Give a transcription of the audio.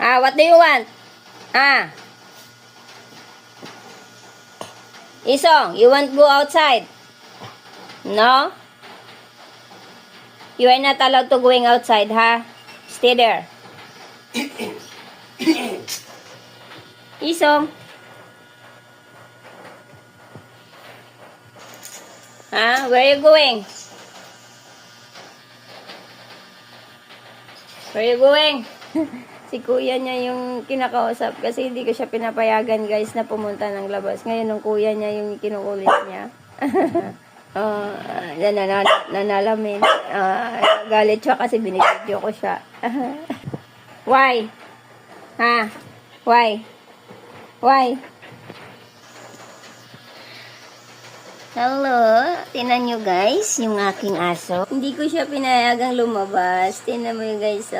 What do you want? Isong, you want go outside? No? You are not allowed to going outside, ha? Stay there. Isong. Where are you going? Where are you going? Si kuya niya yung kinakausap kasi hindi ko siya pinapayagan guys na pumunta ng labas. Ngayon yung kuya niya yung kinukulit niya. Nanalamin. Galit siya kasi binibidyo ko siya. Why? Why? Why? Hello, tinan nyo guys, yung aking aso. Hindi ko siya pinayagang lumabas. Tinan mo yung guys,